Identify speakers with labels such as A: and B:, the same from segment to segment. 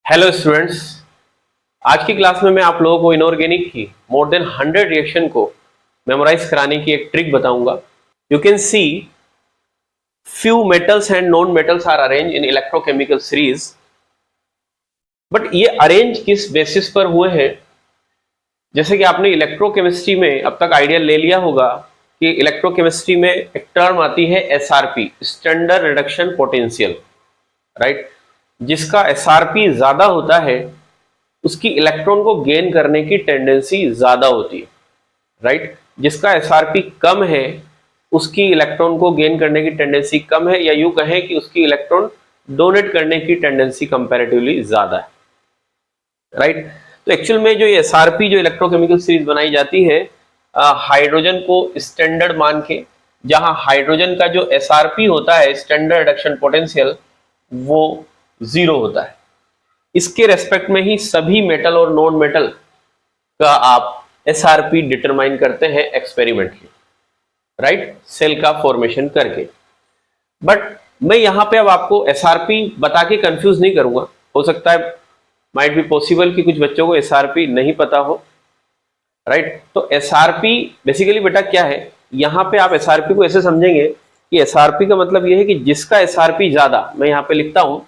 A: Hello students, आज की class में मैं आप लोगों को इनऑर्गेनिक की मोर देन 100 रिएक्शन को मेमोराइज कराने की एक ट्रिक बताऊंगा। You can see few metals and non metals are arrange in electrochemical series, but ये अरेंज किस बेसिस पर हुए हैं। जैसे कि आपने इलेक्ट्रोकेमिस्ट्री में अब तक आइडिया ले लिया होगा कि इलेक्ट्रोकेमिस्ट्री में एक टर्म आती है SRP, standard reduction potential, right. जिसका एसआरपी ज्यादा होता है उसकी इलेक्ट्रॉन को गेन करने की टेंडेंसी ज्यादा होती है, राइट। जिसका एसआरपी कम है उसकी इलेक्ट्रॉन को गेन करने की टेंडेंसी कम है, या यूं कहें कि उसकी इलेक्ट्रॉन डोनेट करने की टेंडेंसी कंपैरेटिवली ज्यादा है, राइट। तो एक्चुअल में जो ये एसआरपी जो इलेक्ट्रोकेमिकल सीरीज बनाई जाती है हाइड्रोजन को स्टैंडर्ड मान के, जहां हाइड्रोजन का जो एसआरपी होता है स्टैंडर्ड रिडक्शन पोटेंशियल वो 0 होता है। इसके रेस्पेक्ट में ही सभी मेटल और नॉन मेटल का आप एसआरपी डिटरमाइन करते हैं एक्सपेरिमेंटली, राइट, सेल का फॉर्मेशन करके। बट मैं यहां पे अब आपको एसआरपी बता के कंफ्यूज नहीं करूंगा। हो सकता है माइट बी पॉसिबल कि कुछ बच्चों को एसआरपी नहीं पता हो, राइट। तो एसआरपी बेसिकली बेटा क्या है, यहां पे आप एसआरपी को ऐसे समझेंगे कि एसआरपी का मतलब यह है कि जिसका एसआरपी ज्यादा, मैं यहां पे लिखता हूं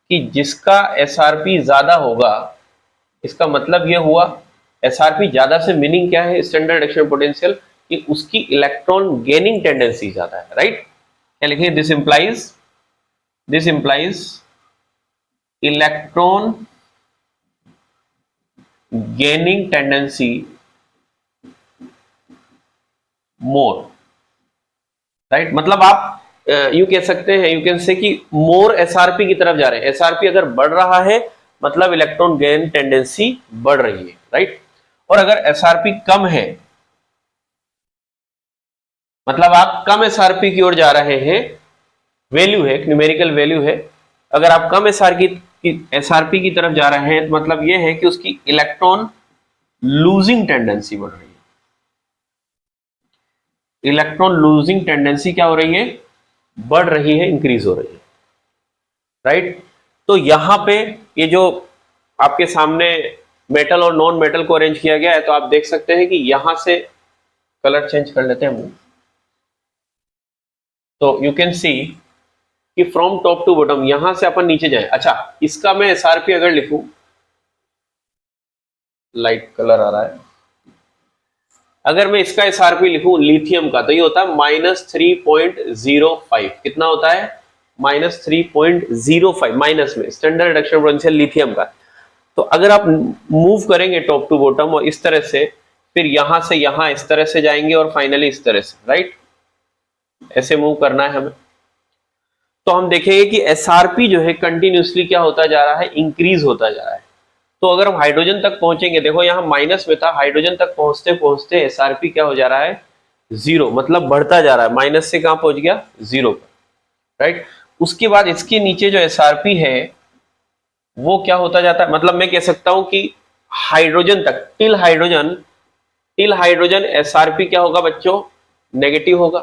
A: कि जिसका एसआरपी ज्यादा होगा, इसका मतलब यह हुआ एसआरपी ज्यादा से मीनिंग क्या है स्टैंडर्ड रिडक्शन पोटेंशियल, कि उसकी इलेक्ट्रॉन गेनिंग टेंडेंसी ज्यादा है, राइट। क्या लिखें, this implies electron gaining tendency more, right. मतलब आप यू कह सकते हैं, यू कैन से कि मोर एसआरपी की तरफ जा रहे हैं। एसआरपी अगर बढ़ रहा है मतलब इलेक्ट्रॉन गेन टेंडेंसी बढ़ रही है, राइट। और अगर एसआरपी कम है मतलब आप कम एसआरपी की ओर जा रहे हैं, वैल्यू है, न्यूमेरिकल वैल्यू है। अगर आप कम एसआरपी की तरफ जा रहे हैं तो मतलब यह है कि उसकी इलेक्ट्रॉन लूजिंग टेंडेंसी बढ़ रही है। इलेक्ट्रॉन लूजिंग टेंडेंसी क्या हो रही है, बढ़ रही है, इंक्रीज हो रही है, राइट। तो यहां पे ये जो आपके सामने मेटल और नॉन मेटल को अरेंज किया गया है, तो आप देख सकते हैं कि यहां से कलर चेंज कर लेते हैं हम। तो यू कैन सी कि फ्रॉम टॉप टू बॉटम, यहां से अपन नीचे जाए। अच्छा, इसका मैं एसआरपी अगर लिखूं, लाइट कलर आ रहा है, अगर मैं इसका एसआरपी लिखूं लिथियम का, तो ये होता है -3.05। कितना होता है, -3.05 माइनस में स्टैंडर्ड रिडक्शन पोटेंशियल लिथियम का। तो अगर आप मूव करेंगे टॉप टू बॉटम और इस तरह से, फिर यहां से यहां इस तरह से जाएंगे और फाइनली इस तरह से, राइट, ऐसे मूव करना है हमें। तो हम देखेंगे कि एसआरपी जो है कंटिन्यूसली क्या होता जा रहा है, इंक्रीज होता जा रहा है। तो अगर हम हाइड्रोजन तक पहुंचेंगे, देखो यहां माइनस में था, हाइड्रोजन तक पहुंचते पहुंचते एसआरपी क्या हो जा रहा है, 0, मतलब बढ़ता जा रहा है। माइनस से कहां पहुंच गया, 0 पर, राइट। उसके बाद इसके नीचे जो एसआरपी है वो क्या होता जाता है, मतलब मैं कह सकता हूं कि हाइड्रोजन तक, टिल हाइड्रोजन एसआरपी क्या होगा बच्चों, नेगेटिव होगा,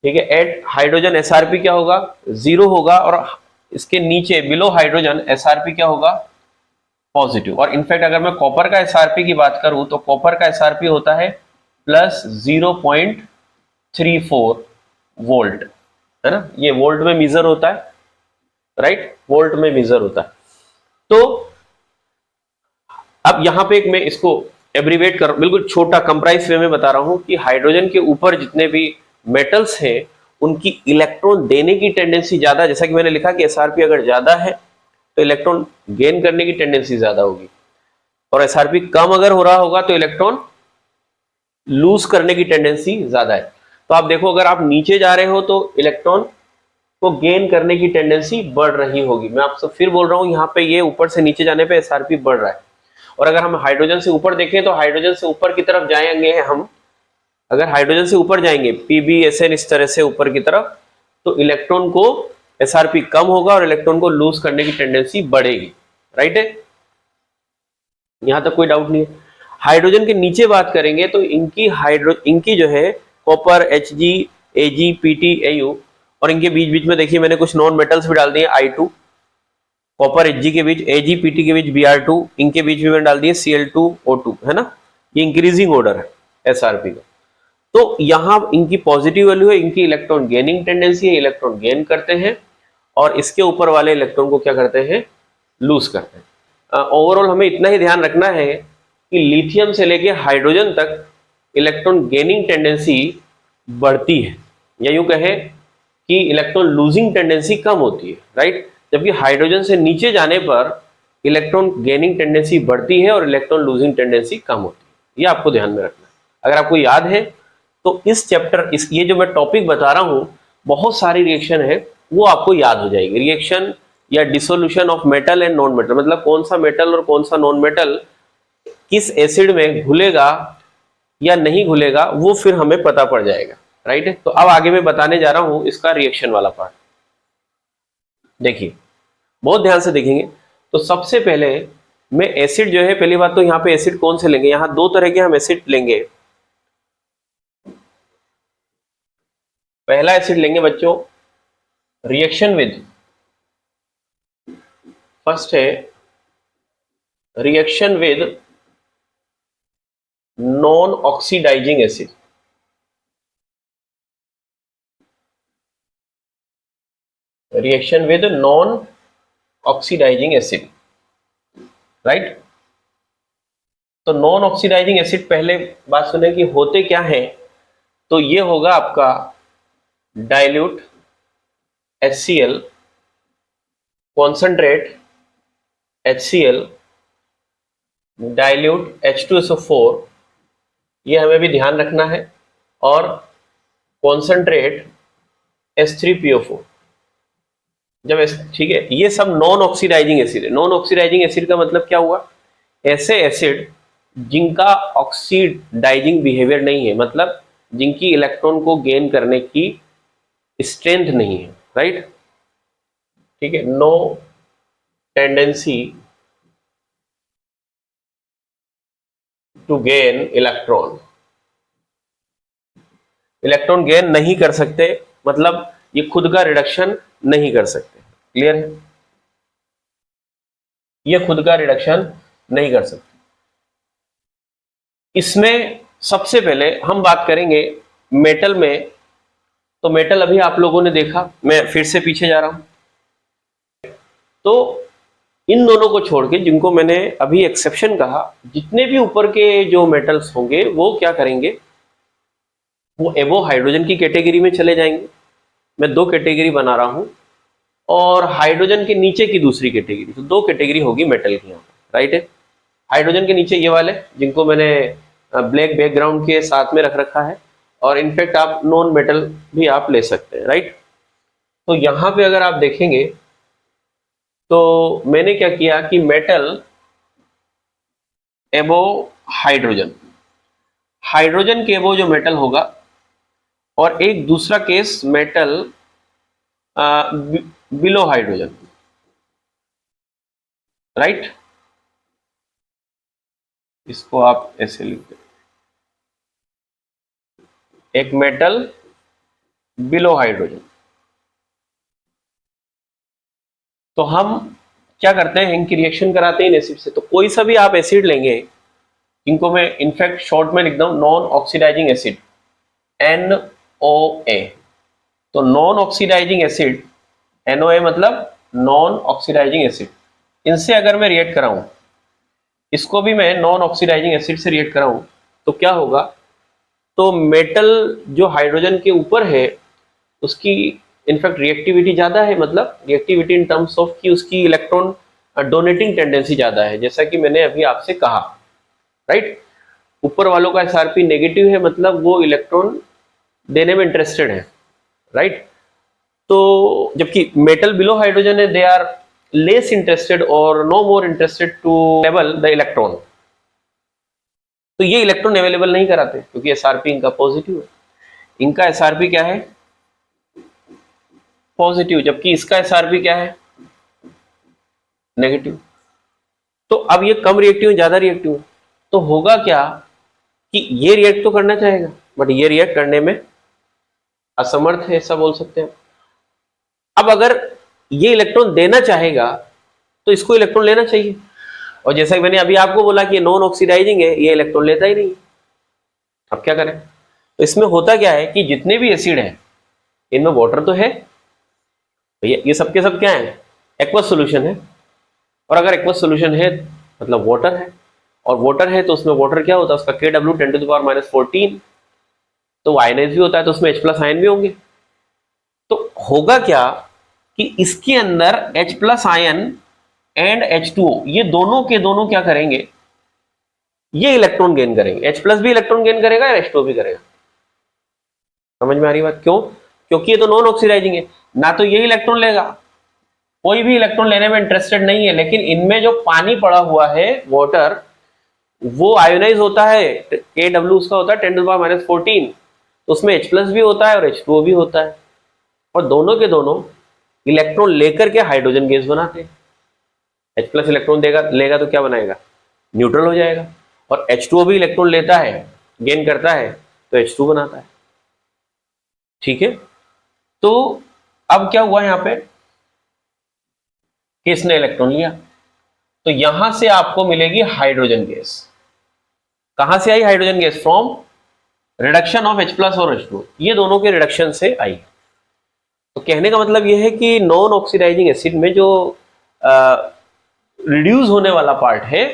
A: ठीक है। एट हाइड्रोजन एसआरपी क्या होगा, 0 होगा, और इसके नीचे बिलो हाइड्रोजन एसआरपी क्या होगा, पॉजिटिव। और इनफैक्ट अगर मैं कॉपर का एसआरपी की बात करूं तो कॉपर का एसआरपी होता है +0.34 वोल्ट, है ना, ये वोल्ट में मेजर होता है, राइट, वोल्ट में मेजर होता है। तो अब यहां पे मैं इसको एब्रीवेट कर, बिल्कुल छोटा कंप्राइज वे में बता रहा हूं कि हाइड्रोजन के ऊपर जितने भी मेटल्स हैं उनकी इलेक्ट्रॉन देने की टेंडेंसी ज्यादा, जैसा कि मैंने लिखा कि एसआरपी अगर ज्यादा है तो इलेक्ट्रॉन गेन करने की टेंडेंसी ज्यादा होगी, और एसआरपी कम अगर हो रहा होगा तो इलेक्ट्रॉन लूज करने की टेंडेंसी ज्यादा है। तो आप देखो अगर आप नीचे जा रहे हो तो इलेक्ट्रॉन को गेन करने की टेंडेंसी बढ़ रही होगी। मैं आपसे फिर बोल रहा हूं, यहाँ पे ये ऊपर से नीचे जाने पे एसआरपी बढ़ रहा है। और अगर हम हाइड्रोजन से ऊपर देखें तो हाइड्रोजन से ऊपर की तरफ जाएंगे हम, अगर हाइड्रोजन से ऊपर जाएंगे PbSn इस तरह से ऊपर की तरफ, तो इलेक्ट्रॉन को एसआरपी कम होगा और इलेक्ट्रॉन को लूज करने की टेंडेंसी बढ़ेगी, राइट है, यहां तक कोई डाउट नहीं है। हाइड्रोजन के नीचे बात करेंगे तो इनकी जो है copper, Hg, Ag, Pt, Au, और इनके बीच बीच में देखिए मैंने कुछ नॉन मेटल्स भी डाल दिए, I2, कॉपर Hg के बीच, AgPt के बीच Br2, इनके बीच में डाल दिए Cl2O2, है ना, ये इंक्रीजिंग ऑर्डर है SRP का। तो यहां इनकी पॉजिटिव वैल्यू है, इनकी इलेक्ट्रॉन गेनिंग टेंडेंसी है, इलेक्ट्रॉन गेन करते हैं और इसके ऊपर वाले इलेक्ट्रॉन को क्या करते हैं, लूज करते हैं। ओवरऑल हमें इतना ही ध्यान रखना है कि लिथियम से लेके हाइड्रोजन तक इलेक्ट्रॉन गेनिंग टेंडेंसी बढ़ती है, या यूं कहे कि इलेक्ट्रॉन लूजिंग टेंडेंसी कम होती है, राइट, जबकि हाइड्रोजन से नीचे जाने पर इलेक्ट्रॉन गेनिंग टेंडेंसी बढ़ती है और इलेक्ट्रॉन लूजिंग टेंडेंसी कम होती है। ये आपको ध्यान में रखना है। अगर आपको याद है तो इस चैप्टर, ये जो मैं टॉपिक बता रहा हूं, बहुत सारी रिएक्शन है वो आपको याद हो जाएगी। रिएक्शन या dissolution of metal and non metal, मतलब कौन सा मेटल और कौन सा नॉन मेटल किस एसिड में घुलेगा या नहीं घुलेगा, वो फिर हमें पता पड़ जाएगा, राइट। तो अब आगे मैं बताने जा रहा हूं इसका रिएक्शन वाला पार्ट। देखिए, बहुत ध्यान से देखेंगे। तो सबसे पहले मैं एसिड जो है, पहली बात तो यहाँ पे एसिड कौन से लेंगे, यहाँ दो तरह के हम एसिड लेंगे। पहला एसिड लेंगे बच्चों रिएक्शन विद, फर्स्ट है reaction with non oxidising acid. Reaction with non oxidising acid, right. तो नॉन ऑक्सीडाइजिंग एसिड, पहले बात सुने कि होते क्या हैं। तो ये होगा आपका dilute HCl, concentrate HCl, dilute H2SO4, ये हमें भी ध्यान रखना है, और कॉन्सेंट्रेट H3PO4। जब ठीक है, ये सब नॉन ऑक्सीडाइजिंग एसिड है। नॉन ऑक्सीडाइजिंग एसिड का मतलब क्या हुआ, ऐसे एसिड जिनका ऑक्सीडाइजिंग बिहेवियर नहीं है, मतलब जिनकी इलेक्ट्रॉन को गेन करने की स्ट्रेंथ नहीं है, राइट, ठीक है, no tendency to gain electron, electron gain नहीं कर सकते, मतलब ये खुद का रिडक्शन नहीं कर सकते। क्लियर है, ये खुद का रिडक्शन नहीं कर सकते। इसमें सबसे पहले हम बात करेंगे मेटल में। तो मेटल अभी आप लोगों ने देखा, मैं फिर से पीछे जा रहा हूं। तो इन दोनों को छोड़ के, जिनको मैंने अभी एक्सेप्शन कहा, जितने भी ऊपर के जो मेटल्स होंगे वो क्या करेंगे, वो एबो हाइड्रोजन की कैटेगरी में चले जाएंगे। मैं दो कैटेगरी बना रहा हूं, और हाइड्रोजन के नीचे की दूसरी कैटेगरी, तो दो कैटेगरी होगी मेटल की यहाँ, राइट है। हाइड्रोजन के नीचे ये वाले जिनको मैंने ब्लैक बैकग्राउंड के साथ में रख रखा है, और इनफैक्ट आप नॉन मेटल भी आप ले सकते हैं, राइट। तो यहाँ पे अगर आप देखेंगे तो मैंने क्या किया कि मेटल एबो हाइड्रोजन, हाइड्रोजन के एबो जो मेटल होगा, और एक दूसरा case metal below hydrogen, right. इसको आप ऐसे लिखते, एक मेटल बिलो हाइड्रोजन। तो हम क्या करते हैं, इनकी रिएक्शन कराते हैं इन एसिड से। तो कोई सा भी आप एसिड लेंगे, इनको मैं इनफैक्ट शॉर्ट में लिखता हूं नॉन ऑक्सीडाइजिंग एसिड, NOA। तो नॉन ऑक्सीडाइजिंग एसिड, NOA मतलब नॉन ऑक्सीडाइजिंग एसिड, इनसे अगर मैं रिएक्ट कराऊं, इसको भी मैं नॉन ऑक्सीडाइजिंग एसिड से रिएक्ट कराऊं, तो क्या होगा, तो मेटल जो हाइड्रोजन के ऊपर है उसकी इनफैक्ट रिएक्टिविटी ज्यादा है, मतलब रिएक्टिविटी इन टर्म्स ऑफ कि उसकी इलेक्ट्रॉन डोनेटिंग टेंडेंसी ज्यादा है, जैसा कि मैंने अभी आपसे कहा, राइट। ऊपर वालों का SRP नेगेटिव है, मतलब वो इलेक्ट्रॉन देने में इंटरेस्टेड है, राइट। तो जबकि मेटल बिलो हाइड्रोजन है, दे आर लेस इंटरेस्टेड और no more interested to level the electron. तो ये इलेक्ट्रॉन अवेलेबल नहीं कराते क्योंकि SRP इनका पॉजिटिव है। इनका SRP क्या है, पॉजिटिव, जबकि इसका SRP क्या है, नेगेटिव। तो अब ये कम रिएक्टिव है, ज्यादा रिएक्टिव है, तो होगा क्या कि ये रिएक्ट तो करना चाहेगा बट ये रिएक्ट करने में असमर्थ है, ऐसा बोल सकते हैं। अब अगर ये इलेक्ट्रॉन देना चाहेगा तो इसको इलेक्ट्रॉन लेना चाहिए। और जैसा कि मैंने अभी आपको बोला कि नॉन ऑक्सीडाइजिंग है, ये इलेक्ट्रॉन लेता ही नहीं। अब क्या करें? तो इसमें होता क्या है कि जितने भी एसिड हैं इनमें वाटर तो है, ये सबके सब क्या है? एक्वस सॉल्यूशन है। और अगर एक्वस सॉल्यूशन है मतलब वाटर है, और वाटर है तो उसमें वाटर क्या होता है? उसका Kw 10⁻⁻14, तो आयनाइज भी होता है, तो उसमें H+ आयन भी होंगे। तो होगा क्या कि इसके अंदर H+ आयन एंड H2O ये दोनों के दोनों क्या करेंगे? ये इलेक्ट्रॉन गेन करेंगे। H+ भी इलेक्ट्रॉन गेन करेगा और H2O भी करेगा। समझ में आ रही बात? क्यों? क्योंकि ये तो नॉन ऑक्सीडाइजिंग है, ना तो ये इलेक्ट्रॉन लेगा, कोई भी इलेक्ट्रॉन लेने में इंटरेस्टेड नहीं है। लेकिन इनमें जो पानी पड़ा हुआ है वाटर, वो आयोनाइज होता है, Kw उसका होता है 10⁻⁻14, तो उसमें H+ भी होता है और H2O भी होता है, और दोनों के दोनों इलेक्ट्रॉन लेकर के हाइड्रोजन गैस बनाते हैं। H+ इलेक्ट्रॉन लेगा तो क्या बनाएगा? न्यूट्रल हो जाएगा। और H2O भी इलेक्ट्रॉन लेता है, गेन करता है, तो H2 बनाता है। ठीक है, तो अब क्या हुआ यहां पे? किसने इलेक्ट्रॉन लिया, तो यहां से आपको मिलेगी हाइड्रोजन गैस। कहां से आई hydrogen gas? From reduction of H+ और H2O, ये दोनों के रिडक्शन से आई। तो कहने का मतलब यह है कि नॉन ऑक्सीडाइजिंग एसिड में जो रिड्यूस होने वाला पार्ट है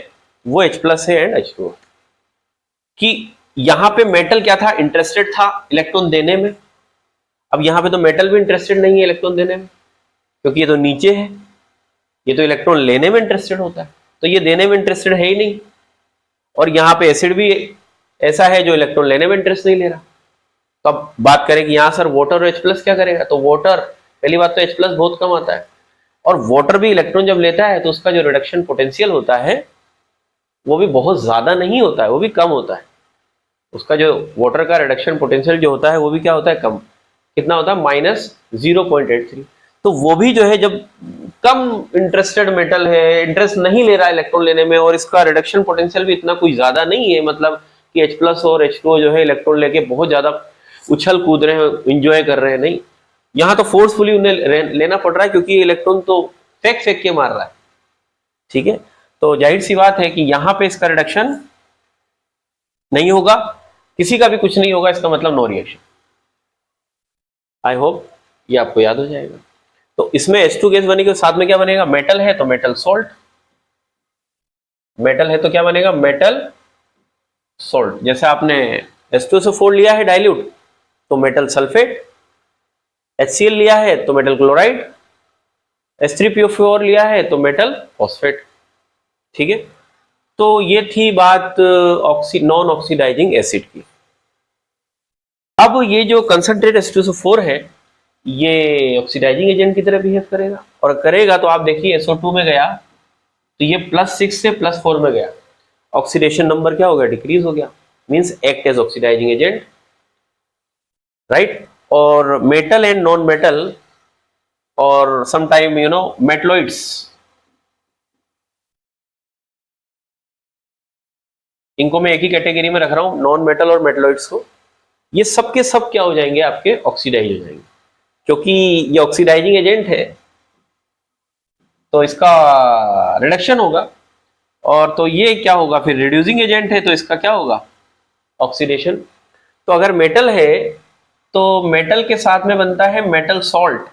A: वो H+ है एंड H2O। कि यहां पे मेटल क्या था? इंटरेस्टेड था इलेक्ट्रॉन देने में। अब यहां पे तो मेटल भी इंटरेस्टेड नहीं है इलेक्ट्रॉन देने में, क्योंकि ये तो नीचे है, ये तो इलेक्ट्रॉन लेने में इंटरेस्टेड होता है, तो ये देने में इंटरेस्टेड है ही नहीं। और यहाँ पे एसिड भी ऐसा है जो इलेक्ट्रॉन लेने में इंटरेस्ट नहीं ले रहा। तो अब बात करें कि यहाँ सर वाटर और H+ क्या करेगा, तो वाटर, पहली बात तो H+ बहुत कम आता है, और वाटर भी इलेक्ट्रॉन जब लेता है तो उसका जो रिडक्शन पोटेंशियल होता है वो भी बहुत ज्यादा नहीं होता है, वो भी कम होता है। उसका जो वाटर का रिडक्शन पोटेंशियल जो होता है वो भी क्या होता है? कम। कितना होता है? -0.83। तो वो भी जो है, जब कम इंटरेस्टेड मेटल है, इंटरेस्ट नहीं ले रहा है इलेक्ट्रॉन लेने में, और इसका रिडक्शन पोटेंशियल भी इतना कोई ज्यादा नहीं है, मतलब कि H+ और H2O जो है इलेक्ट्रॉन लेके बहुत ज्यादा उछल कूद रहे हैं, इंजॉय कर रहे हैं, नहीं, यहाँ तो फोर्सफुली उन्हें लेना पड़ रहा है, क्योंकि इलेक्ट्रॉन तो फेंक फेंक के मार रहा है। ठीक है, तो जाहिर सी बात है कि यहाँ पे इसका रिडक्शन नहीं होगा, किसी का भी कुछ नहीं होगा, इसका मतलब नो रिएक्शन। आई होप ये आपको याद हो जाएगा। तो इसमें H2 गैस बनेगी, साथ में क्या बनेगा? मेटल है तो मेटल सॉल्ट, मेटल है तो क्या बनेगा? Metal salt. जैसे आपने H2SO4 लिया है डाइल्यूट, तो मेटल सल्फेट, HCl लिया है तो मेटल क्लोराइड, H3PO4 लिया है तो मेटल फॉस्फेट। ठीक है, तो ये थी बात नॉन ऑक्सीडाइजिंग एसिड की। अब ये जो कंसंट्रेट H2SO4 है ये ऑक्सीडाइजिंग एजेंट की तरह बिहेव करेगा, और करेगा तो आप देखिए SO2 में गया तो ये +6 से +4 में गया, ऑक्सीडेशन नंबर क्या हो गया? डिक्रीज हो गया, means act as oxidising agent, right. और मेटल एंड नॉन मेटल और समटाइम मेटलॉइड्स, इनको मैं एक ही कैटेगरी में रख रहा हूं, नॉन मेटल और मेटलॉइड्स को। ये सब के सब क्या हो जाएंगे? आपके ऑक्सीडाइज हो जाएंगे, क्योंकि ये ऑक्सीडाइजिंग एजेंट है तो इसका रिडक्शन होगा, और तो ये क्या होगा फिर? रिड्यूसिंग एजेंट है तो इसका क्या होगा? ऑक्सीडेशन। तो अगर मेटल है तो मेटल के साथ में बनता है मेटल सॉल्ट,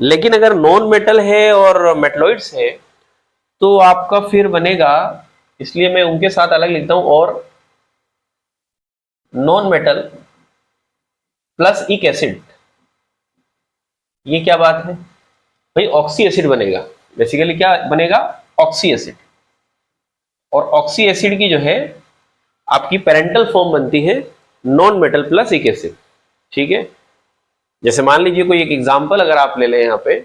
A: लेकिन अगर नॉन मेटल है और मेटलॉइड्स है तो आपका फिर बनेगा, इसलिए मैं उनके साथ अलग लिखता हूं, और नॉन मेटल प्लस इक एसिड। ये क्या बात है भाई? ऑक्सी एसिड बनेगा, बेसिकली क्या बनेगा? Oxy acid. और ऑक्सी एसिड की जो है आपकी पेरेंटल फॉर्म बनती है नॉन मेटल प्लस इक एसिड। ठीक है, जैसे मान लीजिए कोई एक एग्जांपल अगर आप ले लें यहां पे,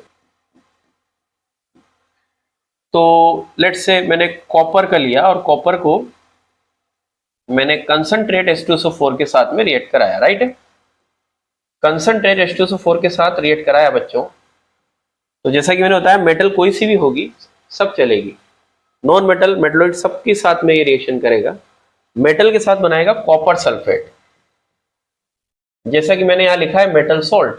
A: तो लेट्स से मैंने कॉपर का लिया और कॉपर को मैंने कंसंट्रेट H2SO4 के साथ में रिएक्ट कराया, राइट है। कंसंट्रेट H2SO4 के साथ रिएक्ट कराया बच्चों, तो जैसा कि मैंने बताया मेटल कोई सी भी होगी सब चलेगी, नॉन मेटल मेटलॉइड सबके साथ में ये रिएक्शन करेगा। मेटल के साथ बनाएगा कॉपर सल्फेट, जैसा कि मैंने यहां लिखा है मेटल सॉल्ट,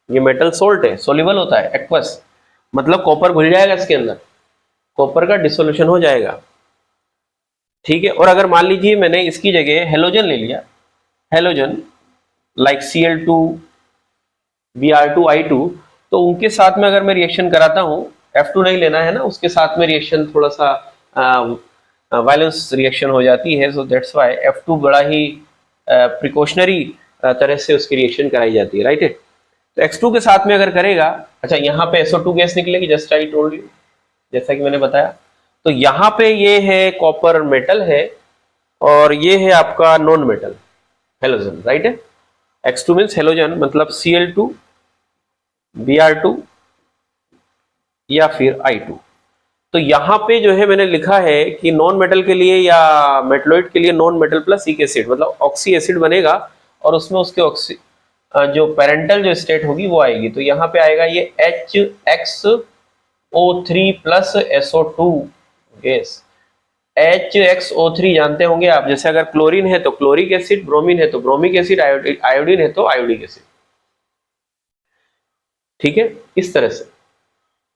A: ये मेटल सोल्ट है, सोल्यूबल होता है, एक्वस, मतलब कॉपर घुल जाएगा इसके अंदर, कॉपर का डिसोल्यूशन हो जाएगा, ठीक है। और अगर मान लीजिए मैंने इसकी जगह हेलोजन ले लिया, halogen like Cl2 Br2 I2, तो उनके साथ में अगर मैं रिएक्शन कराता हूं, F2 नहीं लेना है ना, उसके साथ में रिएक्शन थोड़ा सा वायलेंस रिएक्शन हो जाती है, सो दैट्स व्हाई F2 बड़ा ही प्रिकॉशनरी तरह से उसकी रिएक्शन कराई जाती है, राइट है। तो X2 के साथ में अगर करेगा, अच्छा यहाँ पे SO2 गैस निकलेगी, जस्ट आई टोल्ड यू, जैसा कि मैंने बताया। तो यहाँ पे ये है कॉपर मेटल है और ये है आपका नॉन मेटल हेलोजन, राइट है। X2 मीन्स हेलोजन, मतलब Cl2 Br2 या फिर I2। तो यहाँ पे जो है मैंने लिखा है कि नॉन मेटल के लिए या मेटलॉइड के लिए नॉन मेटल प्लस इक एसिड, मतलब ऑक्सी एसिड बनेगा और उसमें उसके ऑक्सी जो पेरेंटल जो स्टेट होगी वो आएगी। तो यहाँ पे आएगा ये HXO3 plus SO2 gas. HXO3 जानते होंगे आप, जैसे अगर क्लोरीन है तो क्लोरिक एसिड, ब्रोमीन है तो ब्रोमिक एसिड, आयोडीन है तो आयोडिक एसिड, ठीक है, इस तरह से।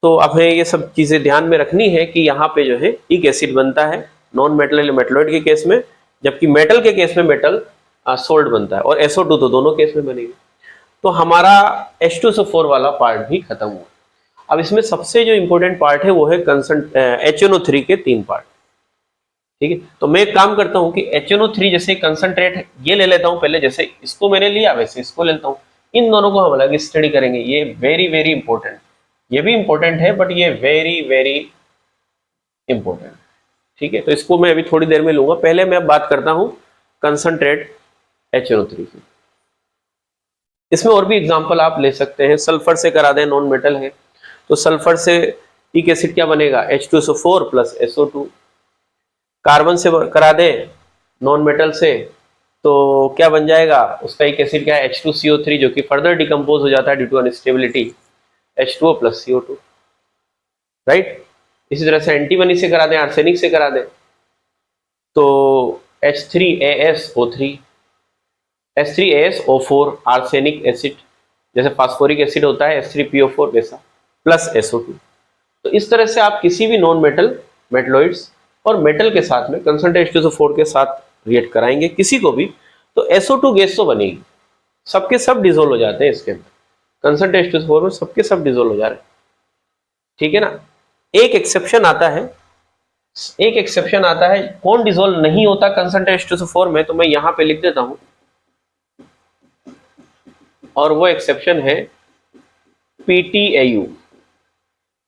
A: तो हमें ये सब चीजें ध्यान में रखनी है कि यहाँ पे जो है इक एसिड बनता है नॉन मेटल या मेटलॉइड के केस में, जबकि मेटल के केस में मेटल सोल्ट बनता है, और SO2 तो दोनों केस में बनेगी। तो हमारा H2SO4 वाला पार्ट भी खत्म हुआ। अब इसमें सबसे जो इंपॉर्टेंट पार्ट है वो है HNO3 के 3 पार्ट, ठीक है। तो मैं एक काम करता हूं कि HNO3 जैसे कंसंट्रेट ये ले लेता हूं पहले, जैसे इसको मैंने लिया वैसे इसको ले लेता हूं, इन दोनों को हम अलग स्टडी करेंगे। ये वेरी वेरी इंपॉर्टेंट, ये भी इंपॉर्टेंट है बट ये वेरी वेरी इंपॉर्टेंट, ठीक है। तो इसको मैं अभी थोड़ी देर में लूंगा, पहले मैं बात करता हूं कंसंट्रेट HNO3 की। इसमें और भी एग्जांपल आप ले सकते हैं, सल्फर से करा दें, नॉन मेटल है तो सल्फर से इक एसिड क्या बनेगा, H2SO4 प्लस SO2। कार्बन से करा दें नॉन मेटल से तो क्या बन जाएगा, उसका एक एसिड क्या है, H2CO3, जो कि फर्दर डिकम्पोज हो जाता है due to instability, H2O plus CO2, right. इसी तरह से एंटीमनी से करा दें, आर्सेनिक से करा दें तो H3ASO3, H3ASO4 आर्सेनिक एसिड, जैसे फास्फोरिक एसिड होता है H3PO4 वैसा, प्लस SO2। तो इस तरह से आप किसी भी नॉन मेटल, मेटलॉइड्स और मेटल के साथ में कंसंट्रेट H2SO4 के साथ रिएक्ट कराएंगे किसी को भी, तो SO2 गैस तो बनेगी, सबके सब डिसोल्व हो जाते हैं इसके अंदर, कंसंट्रेट H2SO4 में सबके सब डिसोल्व हो जा रहे हैं, ठीक है ना। एक एक्सेप्शन आता है, एक एक्सेप्शन आता है, कौन डिसोल्व नहीं होता कंसंट्रेट H2SO4 में, तो मैं यहां पे लिख देता हूं, और वो एक्सेप्शन है PTAU।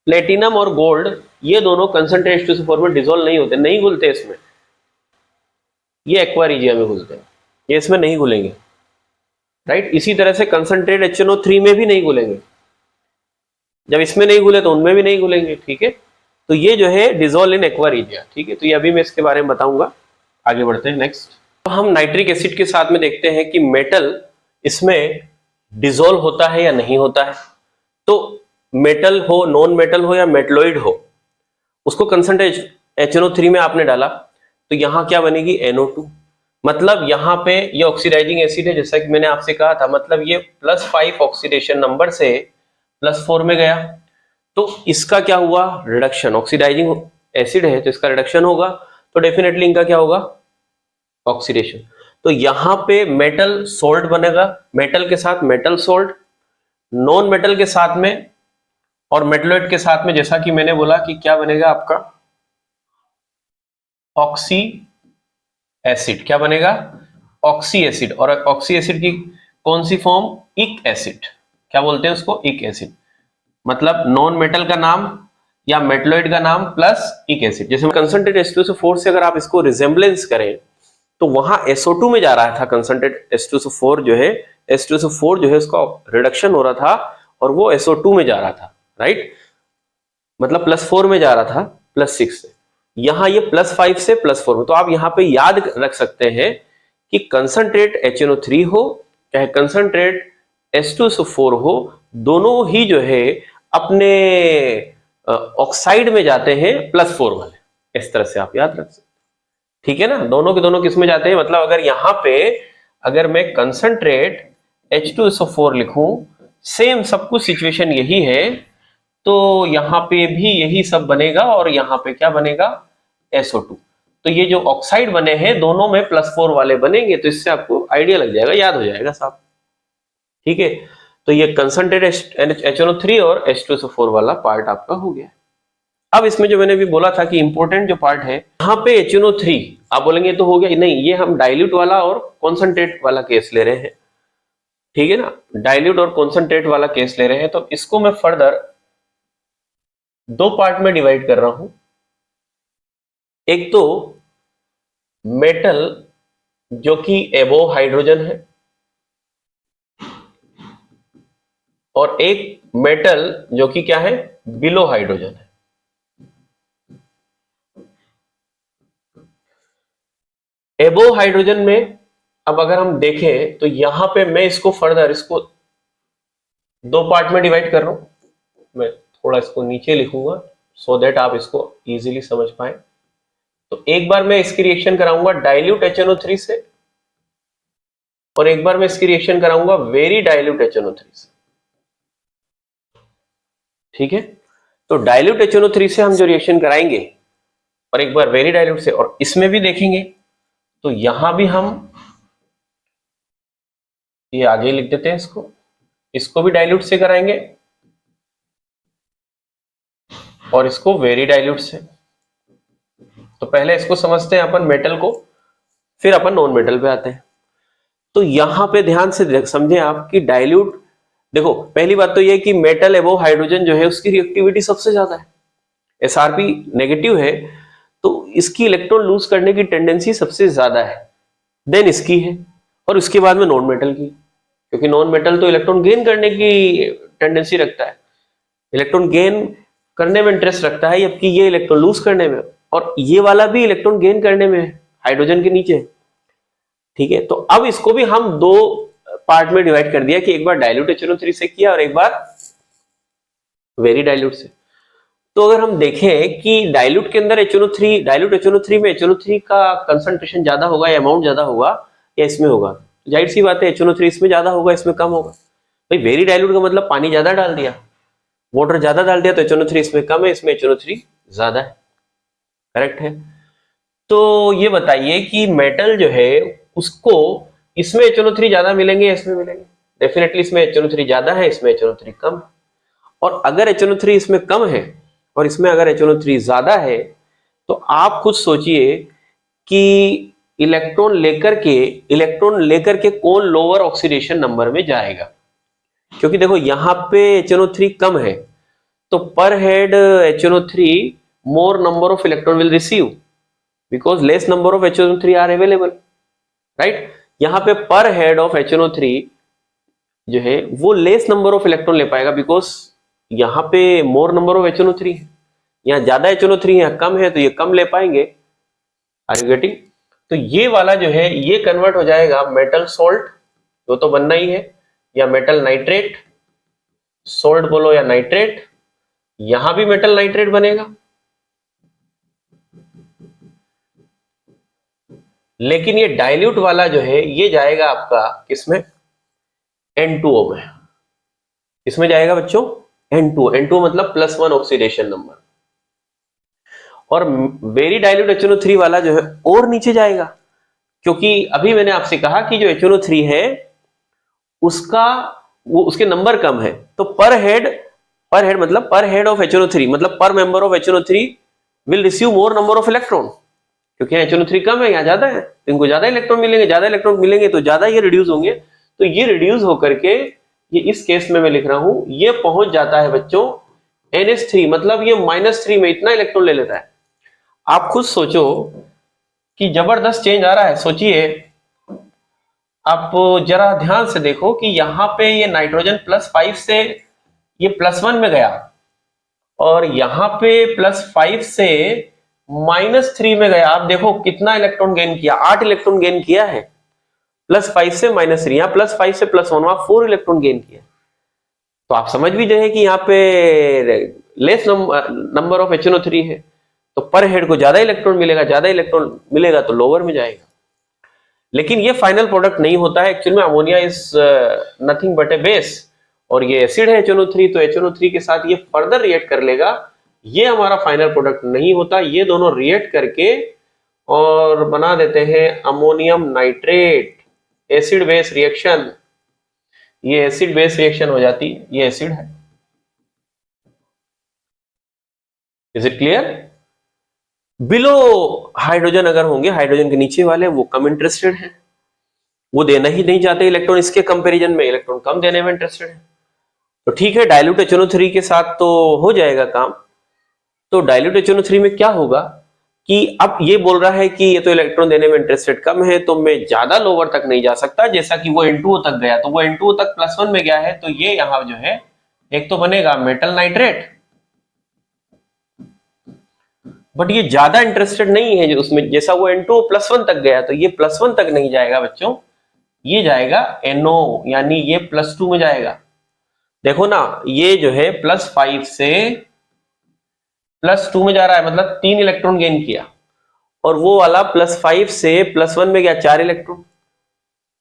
A: प्लेटिनम और गोल्ड ये दोनों कंसंट्रेट H2SO4 में डिसोल्व नहीं होते, नहीं घुलते इसमें, ये एक्वा रीजिया में घुलते हैं, ये इसमें नहीं घुलेंगे, राइट। इसी तरह से कंसंट्रेट HNO3 में भी नहीं घुलेंगे, जब इसमें नहीं घुले तो उनमें भी नहीं घुलेंगे, ठीक है। तो ये जो है डिसोल्व इन एक्वा रीजिया, ठीक है। तो ये अभी मैं इसके बारे में बताऊंगा, आगे बढ़ते हैं नेक्स्ट। तो हम नाइट्रिक एसिड के साथ में देखते हैं कि मेटल इसमें डिसोल्व होता है या नहीं होता है। तो मेटल हो, नॉन मेटल हो या मेटलॉइड हो, उसको कंसंट्रेट HNO3 में आपने डाला तो यहां क्या बनेगी, NO2, मतलब यहां पे ये ऑक्सीडाइजिंग एसिड है, जैसा कि मैंने आपसे कहा था, मतलब ये +5 ऑक्सीडेशन नंबर से +4 में गया, तो इसका क्या हुआ, रिडक्शन, ऑक्सीडाइजिंग एसिड है तो इसका रिडक्शन होगा, तो डेफिनेटली इनका क्या होगा, ऑक्सीडेशन। तो यहां पे मेटल सोल्ट बनेगा, मेटल के साथ मेटल सोल्ट, नॉन मेटल के साथ में और मेटलॉइड के साथ में, जैसा कि मैंने बोला कि क्या बनेगा आपका, ऑक्सी एसिड, क्या बनेगा, ऑक्सी एसिड। और ऑक्सी एसिड की कौन सी फॉर्म, इक एसिड, क्या बोलते हैं उसको, इक एसिड, मतलब नॉन मेटल का नाम या मेटलॉइड का नाम प्लस इक एसिड। जैसे कंसंट्रेट H2SO4 से अगर आप इसको रिजेम्बलेंस करें तो वहां SO2 में जा रहा था, कंसंट्रेट H2SO4 जो है, H2SO4 जो है उसका रिडक्शन हो रहा था और वो SO2 में जा रहा था, राइट, मतलब +4 में जा रहा था +6 से, यहां ये +5 से +4 में। तो आप यहां पे याद रख सकते हैं कि कंसंट्रेट HNO3 हो चाहे कंसंट्रेट H2SO4 हो, दोनों ही जो है अपने ऑक्साइड में जाते हैं +4 वाले, इस तरह से आप याद रख सकते हैं, ठीक है ना। दोनों के दोनों किस में जाते हैं, मतलब अगर यहां पे अगर मैं कंसंट्रेट H2SO4 लिखूं सेम सब कुछ सिचुएशन यही है, तो यहाँ पे भी यही सब बनेगा और यहाँ पे क्या बनेगा, SO2। तो ये जो ऑक्साइड बने हैं दोनों में +4 वाले बनेंगे, तो इससे आपको आइडिया लग जाएगा, याद हो जाएगा साहब। ठीक है, तो ये कंसंट्रेटेड HNO3 और H2SO4 वाला पार्ट आपका हो गया। अब इसमें जो मैंने भी बोला था कि इंपॉर्टेंट जो पार्ट है यहाँ पे HNO3, आप बोलेंगे तो हो गया, नहीं, ये हम डाइल्यूट वाला और कॉन्सेंट्रेट वाला केस ले रहे हैं। ठीक है ना, डाइल्यूट और कॉन्सेंट्रेट वाला केस ले रहे हैं, तो इसको मैं फर्दर 2 पार्ट में डिवाइड कर रहा हूं। एक तो मेटल जो कि एबोव हाइड्रोजन है, और एक मेटल जो कि क्या है, बिलो हाइड्रोजन है। एबोव हाइड्रोजन में अब अगर हम देखें तो यहां पे मैं इसको फर्दर इसको 2 पार्ट में डिवाइड कर रहा हूं। मैं थोड़ा इसको नीचे लिखूंगा सो दैट आप इसको इजीली समझ पाए। तो एक बार मैं इसकी रिएक्शन कराऊंगा डाइल्यूट HNO3 से, और एक बार मैं इसकी रिएक्शन कराऊंगा वेरी डाइल्यूट HNO3 से। ठीक है, तो डाइल्यूट HNO3 से हम जो रिएक्शन कराएंगे और एक बार वेरी डाइल्यूट से, और इसमें भी देखेंगे तो यहां भी हम ये आगे लिख देते हैं, इसको भी डाइल्यूट से कराएंगे और इसको वेरी डाइल्यूट से। तो पहले इसको समझते हैं अपन मेटल को, फिर अपन नॉन मेटल पे आते हैं। तो यहां पे ध्यान से समझें आप कि डाइल्यूट, देखो पहली बात तो ये कि मेटल एबोव हाइड्रोजन जो है उसकी रिएक्टिविटी सबसे ज्यादा है, SRP नेगेटिव है, तो इसकी इलेक्ट्रॉन लूज करने की टेंडेंसी सबसे ज्यादा है, देन इसकी है, और उसके बाद में नॉन मेटल की, क्योंकि नॉन मेटल तो इलेक्ट्रॉन गेन करने की टेंडेंसी रखता है, इलेक्ट्रॉन गेन करने में इंटरेस्ट रखता है, जबकि ये इलेक्ट्रॉन लूज करने में, और ये वाला भी इलेक्ट्रॉन गेन करने में हाइड्रोजन के नीचे। ठीक है, तो अब इसको भी हम 2 पार्ट में डिवाइड कर दिया कि एक बार डाइल्यूट HNO3 से किया और एक बार वेरी डाइल्यूट से। तो अगर हम देखें कि डाइल्यूट के अंदर डाइल्यूट HNO3 में HNO3 का कंसंट्रेशन ज्यादा होगा या अमाउंट ज्यादा होगा या इसमें होगा, जाहिर सी बात है HNO3 इसमें ज्यादा होगा, इसमें कम होगा। भाई वेरी डाइल्यूट का मतलब पानी ज्यादा डाल दिया, वाटर ज्यादा डाल दिया, तो HNO3 इसमें कम है, इसमें HNO3 ज्यादा है। करेक्ट है। तो ये बताइए कि मेटल जो है उसको इसमें HNO3 ज्यादा मिलेंगे, इसमें मिलेंगे, डेफिनेटली इसमें HNO3 ज्यादा है, इसमें HNO3 कम है। और अगर HNO3 इसमें कम है और इसमें अगर HNO3 ज्यादा है, तो आप खुद सोचिए कि इलेक्ट्रॉन लेकर के कौन लोअर ऑक्सीडेशन नंबर में जाएगा। क्योंकि देखो यहां पे HNO3 कम है, तो पर head HNO3 more number of electron will receive because less number of HNO3 are available, right? यहाँ पे per head of HNO3 जो है वो less number of electron ले पाएगा, because यहाँ पे more number of HNO3 है, यहाँ ज्यादा HNO3 है, यहाँ कम है, तो ये कम ले पाएंगे। Are you getting? तो ये वाला जो है ये कन्वर्ट हो जाएगा मेटल सोल्ट, तो बनना ही है, या मेटल नाइट्रेट, सोल्ट बोलो या नाइट्रेट, यहां भी मेटल नाइट्रेट बनेगा, लेकिन ये डाइल्यूट वाला जो है ये जाएगा आपका किसमें, N2O में। इसमें जाएगा बच्चों N2O मतलब +1 ऑक्सीडेशन नंबर। और वेरी डाइल्यूट HNO3 वाला जो है और नीचे जाएगा, क्योंकि अभी मैंने आपसे कहा कि जो HNO3 है उसके नंबर कम है, तो पर हेड मतलब पर हेड ऑफ HNO3 मतलब पर member of HNO3 will receive more number of electron, क्योंकि HNO3 कम है, यहाँ ज्यादा है, तो इनको ज्यादा इलेक्ट्रॉन मिलेंगे, तो ज्यादा ये रिड्यूस होंगे। तो ये रिड्यूस होकर के ये इस केस में मैं लिख रहा हूं, ये पहुंच जाता है बच्चों NH3, मतलब ये -3 में इतना इलेक्ट्रॉन ले लेता है। आप खुद सोचो कि जबरदस्त चेंज आ रहा है। सोचिए, आप जरा ध्यान से देखो कि यहाँ पे ये नाइट्रोजन +5 से ये +1 में गया, और यहाँ पे +5 से -3 में गया। आप देखो कितना इलेक्ट्रॉन गेन किया, 8 इलेक्ट्रॉन गेन किया है, +5 से -3, यहाँ +5 से +1, वहां 4 इलेक्ट्रॉन गेन किया। तो आप समझ भी जाए कि यहाँ पे लेस नंबर ऑफ HNO3 है, तो पर हेड को ज्यादा इलेक्ट्रॉन मिलेगा तो लोअर में जाएगा। लेकिन ये फाइनल प्रोडक्ट नहीं होता है, एक्चुअली में ammonia is nothing but A base, और ये एसिड है HNO3, तो HNO3 के साथ ये फर्दर रिएक्ट कर लेगा, ये हमारा फाइनल प्रोडक्ट नहीं होता, ये दोनों रिएक्ट करके और बना देते हैं ammonium nitrate, acid base reaction. ये एसिड बेस रिएक्शन हो जाती है, ये एसिड है। Is it clear? Below hydrogen अगर होंगे, हाइड्रोजन के नीचे वाले, वो कम इंटरेस्टेड हैं, वो देना ही नहीं चाहते इलेक्ट्रॉन, इसके कंपैरिजन में इलेक्ट्रॉन कम देने में इंटरेस्टेड है। तो ठीक है, डाइल्यूट HNO3 के साथ तो हो जाएगा काम। तो डाइल्यूट HNO3 में क्या होगा कि अब ये बोल रहा है कि ये तो इलेक्ट्रॉन देने में इंटरेस्टेड कम है, तो मैं ज्यादा लोअर तक नहीं जा सकता, जैसा कि वो N2O तक गया, तो वो N2O तक +1 में गया है, तो ये यहां जो है एक तो बनेगा मेटल नाइट्रेट, बट ये ज्यादा इंटरेस्टेड नहीं है उसमें, जैसा वो N2O +1 तक गया, तो ये +1 तक नहीं जाएगा बच्चों, ये जाएगा NO, यानी ये +2 में जाएगा। देखो ना, ये जो है +5 से +2 में जा रहा है, मतलब 3 इलेक्ट्रॉन गेन किया, और वो वाला +5 से +1 में गया 4 इलेक्ट्रॉन।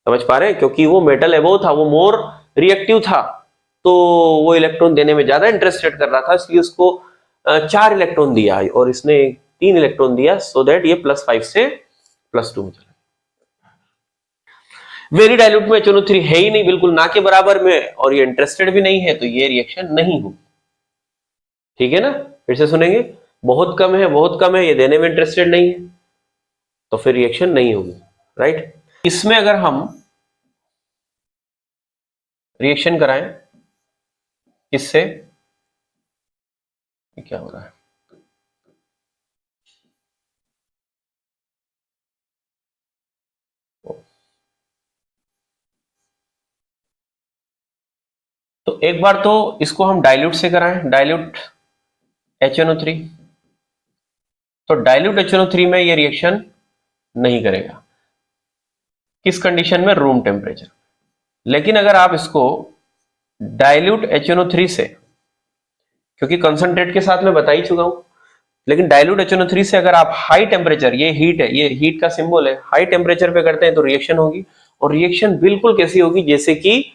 A: समझ पा रहे हैं? क्योंकि वो मेटल एबोव था, वो मोर रिएक्टिव था, तो वो इलेक्ट्रॉन देने में ज्यादा इंटरेस्टेड कर रहा था, इसलिए उसको 4 इलेक्ट्रॉन दिया और इसने 3 इलेक्ट्रॉन दिया, सो दैट ये +5 से +2 में चला। वेरी डाइल्यूट में HNO3 है ही नहीं, बिल्कुल ना के बराबर में, और ये इंटरेस्टेड भी नहीं है, तो ये रिएक्शन नहीं होगी। ठीक है ना? फिर से सुनेंगे, बहुत कम है, बहुत कम है, ये देने में इंटरेस्टेड नहीं है, तो फिर रिएक्शन नहीं होगी। राइट? इसमें अगर हम रिएक्शन कराएं, इससे क्या हो रहा है, तो एक बार तो इसको हम डाइल्यूट से कराएं, डाइल्यूट HNO3, तो डाइल्यूट HNO3 में ये रिएक्शन नहीं करेगा, किस कंडीशन में? Room temperature. लेकिन अगर आप इसको डाइल्यूट HNO3 से, क्योंकि कंसंट्रेट के साथ मैं बता ही चुका हूं, लेकिन डाइल्यूट HNO3 से अगर आप हाई टेम्परेचर, ये हीट है, ये हीट का सिंबल है, हाई टेम्परेचर पे करते हैं तो रिएक्शन होगी, और रिएक्शन बिल्कुल कैसी होगी, जैसे कि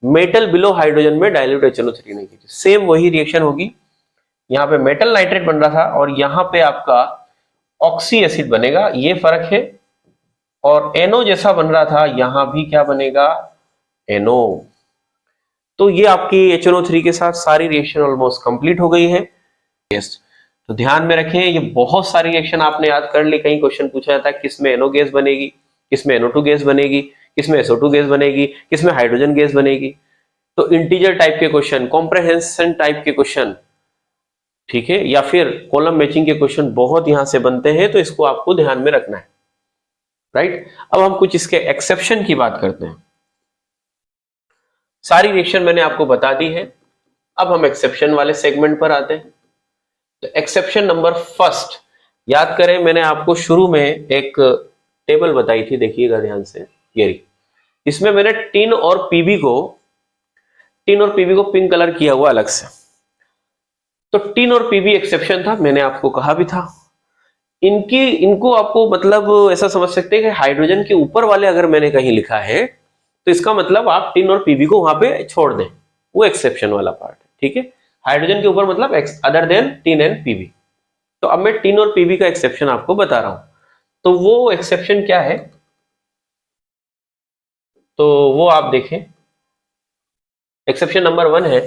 A: मेटल बिलो हाइड्रोजन में डाइल्यूट HNO3 नहीं की, सेम वही रिएक्शन होगी। यहाँ पे मेटल नाइट्रेट बन रहा था और यहाँ पे आपका ऑक्सी एसिड बनेगा, ये फर्क है। और NO जैसा बन रहा था, यहां भी क्या बनेगा? NO। तो ये आपकी HNO3 के साथ सारी रिएक्शन ऑलमोस्ट कंप्लीट हो गई है। तो ध्यान में रखें, ये बहुत सारी रिएक्शन आपने याद कर ली। कई क्वेश्चन पूछा जाता है किसमें NO गैस बनेगी, किसमें NO2 गैस बनेगी, किसमें SO2 गैस बनेगी, किसमें हाइड्रोजन गैस बनेगी। तो इंटीजर टाइप के क्वेश्चन, कॉम्प्रहेंशन टाइप के क्वेश्चन, ठीक है, या फिर कॉलम मैचिंग के क्वेश्चन बहुत यहां से बनते हैं, तो इसको आपको ध्यान में रखना है। राइट? अब हम कुछ इसके एक्सेप्शन की बात करते हैं। सारी रिएक्शन मैंने आपको बता दी है, अब हम एक्सेप्शन वाले सेगमेंट पर आते हैं। तो एक्सेप्शन नंबर फर्स्ट, याद करें मैंने आपको शुरू में एक टेबल बताई थी, देखिएगा ध्यान से, ये रही। इसमें मैंने टिन और पीबी को पिंक कलर किया हुआ अलग से। तो टिन और पीबी एक्सेप्शन था, मैंने आपको कहा भी था। इनको आपको मतलब ऐसा समझ सकते हैं कि हाइड्रोजन के ऊपर वाले अगर मैंने कहीं लिखा है, तो इसका मतलब आप टिन और पीबी को वहां पे छोड़ दें, वो एक्सेप्शन वाला पार्ट है। ठीक है? हाइड्रोजन के ऊपर मतलब other than tin and PB. तो अब मैं टिन और पीबी का एक्सेप्शन आपको बता रहा हूं। तो वो एक्सेप्शन क्या है, तो वो आप देखें। एक्सेप्शन नंबर 1 है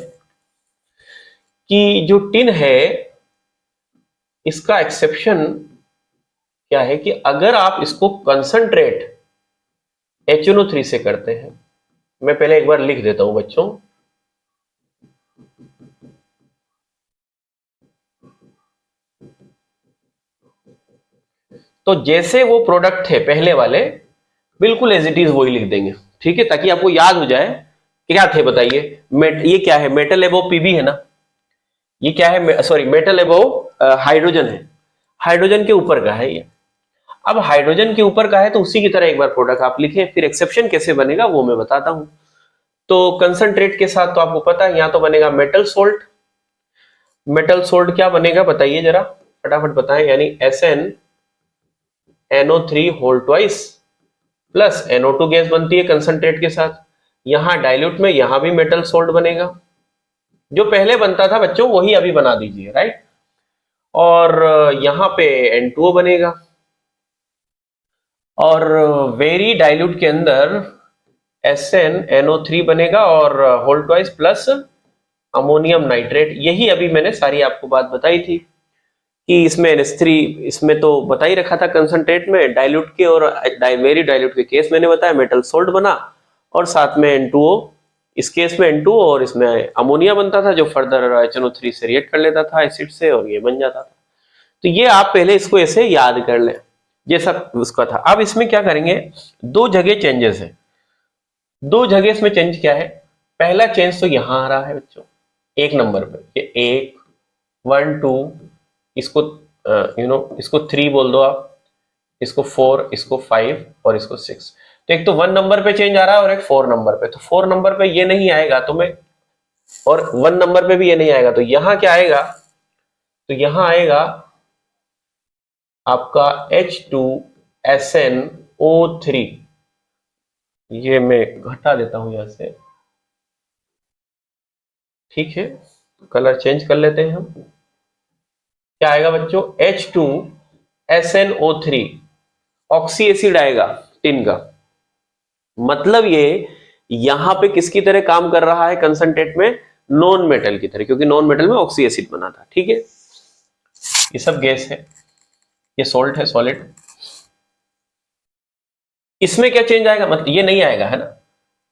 A: कि जो टिन है, इसका एक्सेप्शन क्या है कि अगर आप इसको कंसंट्रेट HNO3 से करते हैं, मैं पहले एक बार लिख देता हूं बच्चों, तो जैसे वो प्रोडक्ट थे पहले वाले, बिल्कुल एज इट इज वही लिख देंगे। ठीक है? ताकि आपको याद हो जाए कि क्या थे, बताइए। ये क्या है? मेटल एबोव पीबी है ना, ये क्या है? सॉरी, मेटल एबोव हाइड्रोजन है, हाइड्रोजन के ऊपर का है ये। अब हाइड्रोजन के ऊपर का है तो उसी की तरह एक बार प्रोडक्ट आप लिखें, फिर एक्सेप्शन कैसे बनेगा वो मैं बताता हूं। तो कंसंट्रेट के साथ तो आपको पता है, यहां तो बनेगा मेटल सोल्ट। मेटल सोल्ट क्या बनेगा बताइए जरा, फटाफट बताएं। यानी SnNO3 whole twice plus NO2 gas बनती है कंसंट्रेट के साथ। यहां डाइल्यूट में यहां भी मेटल सोल्ट बनेगा, जो पहले बनता था बच्चों वही अभी बना दीजिए, राइट। और यहां पे N2O बनेगा, और वेरी डाइल्यूट के अंदर SnNO3 बनेगा और whole twice plus ammonium nitrate. यही अभी मैंने सारी आपको बात बताई थी कि इसमें NH3, इसमें तो बता ही रखा था कंसंट्रेट में, डाइल्यूट के और वेरी डाइल्यूट के केस मैंने बताया मेटल सोल्ट बना, और साथ में N2O, इस केस में N2O और इसमें अमोनिया बनता था जो फर्दर HNO3 से रिएक्ट कर लेता था एसिड से और ये बन जाता था। तो ये आप पहले इसको ऐसे याद कर लें जैसा उसका था। अब इसमें क्या करेंगे, दो जगह चेंजेस है, दो जगह इसमें चेंज क्या है। पहला चेंज तो यहां आ रहा है बच्चों, एक नंबर पे, ये 1 1 2, इसको इसको 3 बोल दो आप, इसको 4, इसको 5 और इसको 6। तो एक तो 1 नंबर पे चेंज आ रहा है और एक 4 नंबर पे। तो 4 नंबर पे ये नहीं आएगा तो मैं, और 1 नंबर पे भी ये नहीं आएगा, तो यहां क्या आएगा, तो यहां आएगा आपका H2SnO3। ये मैं घटा देता हूं यहां से, ठीक है, कलर चेंज कर लेते हैं हम। क्या आएगा बच्चों, H2SnO3, ऑक्सी एसिड आएगा टिन का। मतलब ये यहां पे किसकी तरह काम कर रहा है कंसंट्रेट में, नॉन मेटल की तरह, क्योंकि नॉन मेटल में ऑक्सी एसिड बना था, ठीक है। ये सब गैस है, ये सॉल्ट है, सॉलिड। इसमें क्या चेंज आएगा, मतलब ये नहीं आएगा, है ना।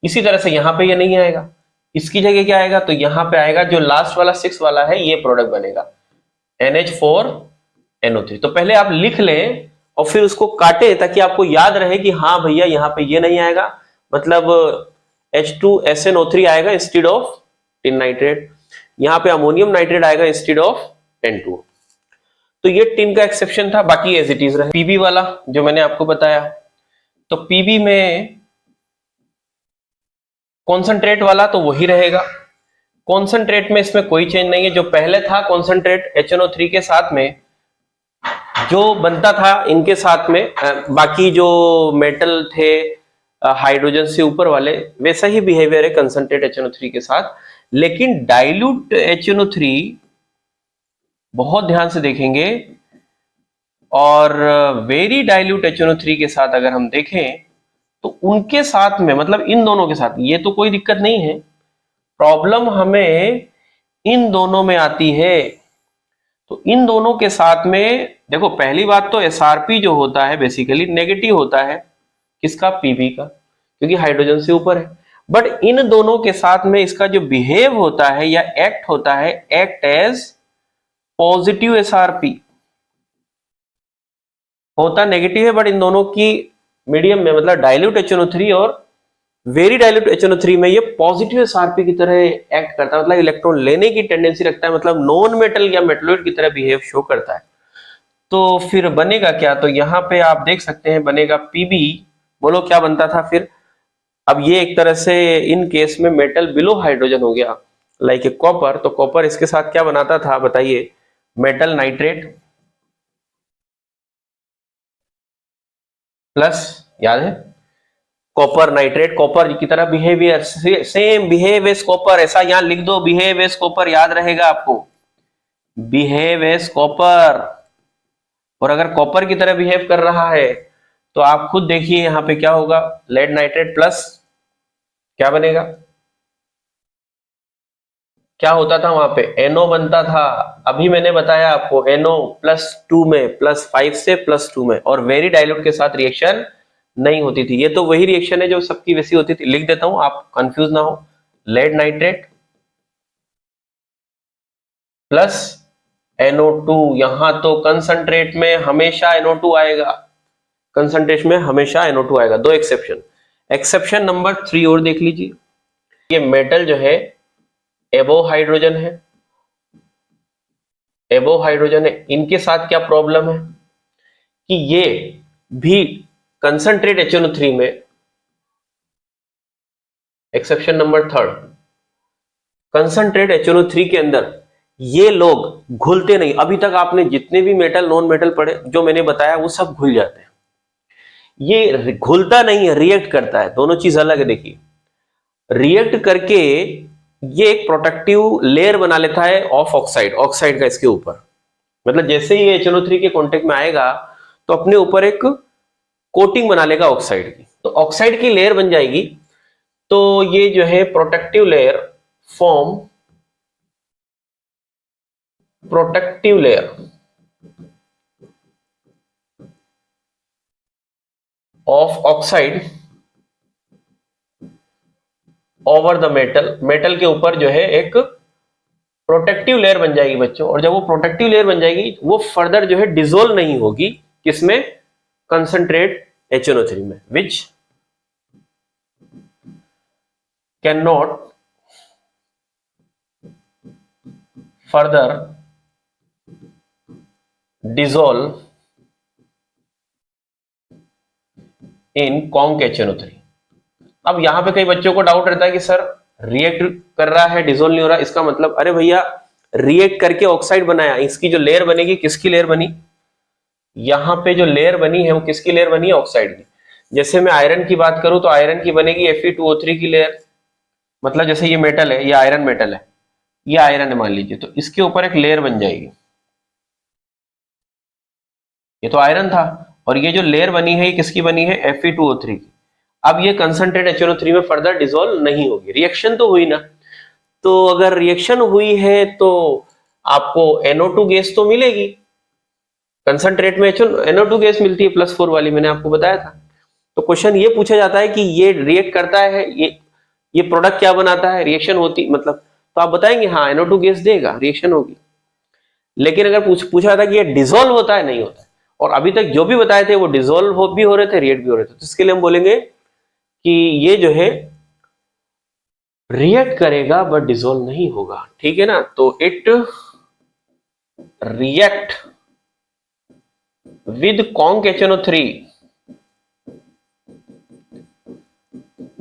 A: इसी तरह से यहां पे ये नहीं आएगा, इसकी जगह क्या आएगा, तो यहां पे आएगा जो लास्ट वाला 6 वाला है, ये प्रोडक्ट बनेगा NH4NO3। तो पहले आप लिख लें और फिर उसको काटे ताकि आपको याद रहे कि हाँ भैया यहाँ पे ये नहीं आएगा, मतलब H2SnO3 आएगा इंस्टेड ऑफ टिन नाइट्रेट, यहाँ पे अमोनियम नाइट्रेट आएगा इंस्टेड ऑफ N2। तो ये टिन का एक्सेप्शन था, बाकी एज इट इज रहे। पीबी वाला जो मैंने आपको बताया, तो पीबी में कॉन्सेंट्रेट वाला तो वही रहेगा, कॉन्सेंट्रेट में इसमें कोई चेंज नहीं है। जो पहले था कॉन्सेंट्रेट HNO3 के साथ में जो बनता था इनके साथ में, बाकी जो मेटल थे हाइड्रोजन से ऊपर वाले, वैसा ही बिहेवियर है कंसंट्रेट HNO3 के साथ। लेकिन डाइल्यूट HNO3 बहुत ध्यान से देखेंगे, और वेरी डाइल्यूट HNO3 के साथ अगर हम देखें तो उनके साथ में, मतलब इन दोनों के साथ ये तो कोई दिक्कत नहीं है, प्रॉब्लम हमें इन दोनों में आती है। तो इन दोनों के साथ में देखो, पहली बात तो SRP जो होता है बेसिकली नेगेटिव होता है, किसका, पीबी का, क्योंकि हाइड्रोजन से ऊपर है। बट इन दोनों के साथ में इसका जो बिहेव होता है या एक्ट होता है, एक्ट एज पॉजिटिव SRP होता नेगेटिव है, बट इन दोनों की मीडियम में, मतलब डाइल्यूट HNO3 और वेरी डाइल्यूट HNO3 में ये पॉजिटिव SRP की तरह एक्ट करता है, मतलब इलेक्ट्रॉन लेने की टेंडेंसी रखता है, मतलब नॉन मेटल या मेटलॉइड की तरह बिहेव शो करता है। तो फिर बनेगा क्या, तो यहाँ पे आप देख सकते हैं बनेगा Pb। बोलो क्या बनता था फिर, अब ये एक तरह से इन केस में मेटल बिलो हाइड्रोजन हो गया, लाइक ए कॉपर। तो कॉपर इसके साथ क्या बनाता था बताइए, मेटल नाइट्रेट प्लस, याद है, कॉपर नाइट्रेट, कॉपर की तरह behaviour, same behave as copper, ऐसा यहां लिख दो, बिहेव एज कॉपर, याद रहेगा आपको, बिहेव एज कॉपर। और अगर कॉपर की तरह बिहेव कर रहा है तो आप खुद देखिए यहां पे क्या होगा, लेड नाइट्रेट प्लस क्या बनेगा, क्या होता था वहां पे, NO बनता था। अभी मैंने बताया आपको NO +2 में, +5 से +2 में, और वेरी डाइल्यूट के साथ रिएक्शन नहीं होती थी। ये तो वही रिएक्शन है जो सबकी वैसी होती थी, लिख देता हूं आप कंफ्यूज ना हो, लेड नाइट्रेट प्लस NO2। यहां तो कंसंट्रेट में हमेशा NO2 आएगा, कंसंट्रेट में हमेशा NO2 आएगा, दो एक्सेप्शन। एक्सेप्शन नंबर 3 और देख लीजिए, ये मेटल जो है एबो हाइड्रोजन है, एबो हाइड्रोजन है, इनके साथ क्या प्रॉब्लम है कि ये भी कंसंट्रेट HNO3 में, एक्सेप्शन नंबर 3, कंसंट्रेट HNO3 के अंदर ये लोग घुलते नहीं। अभी तक आपने जितने भी मेटल नॉन मेटल पढ़े जो मैंने बताया वो सब घुल जाते हैं, ये घुलता नहीं है, रिएक्ट करता है, दोनों चीज अलग है। देखिए रिएक्ट करके ये एक प्रोटेक्टिव लेयर बना लेता है ऑफ ऑक्साइड, ऑक्साइड का इसके ऊपर। मतलब जैसे ही HNO3 के कांटेक्ट में आएगा तो अपने ऊपर एक कोटिंग बना लेगा ऑक्साइड की, तो ऑक्साइड की लेयर बन जाएगी। तो ये जो है protective layer form, protective layer of oxide over the metal, metal के ऊपर जो है एक प्रोटेक्टिव लेयर बन जाएगी बच्चों। और जब वो प्रोटेक्टिव लेयर बन जाएगी वो फर्दर जो है डिसोल्व नहीं होगी, किसमें, कंसंट्रेट HNO3 में, which can not further dissolve in conc HNO3। अब यहां पे कई बच्चों को डाउट रहता है कि सर रिएक्ट कर रहा है, डिसोल्व नहीं हो रहा, इसका मतलब, अरे भैया रिएक्ट करके ऑक्साइड बनाया, इसकी जो लेयर बनेगी, किसकी लेयर बनी, यहां पे जो लेयर बनी है वो किसकी लेयर बनी है, ऑक्साइड की। जैसे मैं आयरन की बात करूं तो आयरन की बनेगी Fe2O3 की लेयर। मतलब जैसे ये मेटल है, ये आयरन मेटल है, ये आयरन है मान लीजिए, तो इसके ऊपर एक लेयर बन जाएगी। ये तो आयरन था, और ये जो लेयर बनी है ये किसकी बनी है, Fe2O3 की। अब ये कंसंट्रेट HNO3 में फर्दर डिसॉल्व नहीं होगी, रिएक्शन तो हुई ना। तो अगर रिएक्शन हुई है तो आपको NO2 गैस तो मिलेगी, कंसंट्रेट में NO2 गैस मिलती है +4 वाली, मैंने आपको बताया था। तो क्वेश्चन ये पूछा जाता है कि ये रिएक्ट करता है, ये प्रोडक्ट क्या बनाता है, रिएक्शन होती, मतलब तो आप बताएंगे हाँ NO2 गैस देगा, रिएक्शन होगी। लेकिन अगर पूछा था कि ये डिसॉल्व होता है, नहीं होता है। और अभी तक जो भी बताए थे वो डिसॉल्व भी हो रहे थे, रिएक्ट भी हो रहे थे। तो इसके लिए हम बोलेंगे कि ये जो है रिएक्ट करेगा बट डिसॉल्व नहीं होगा, ठीक है ना। तो it react with conc HNO3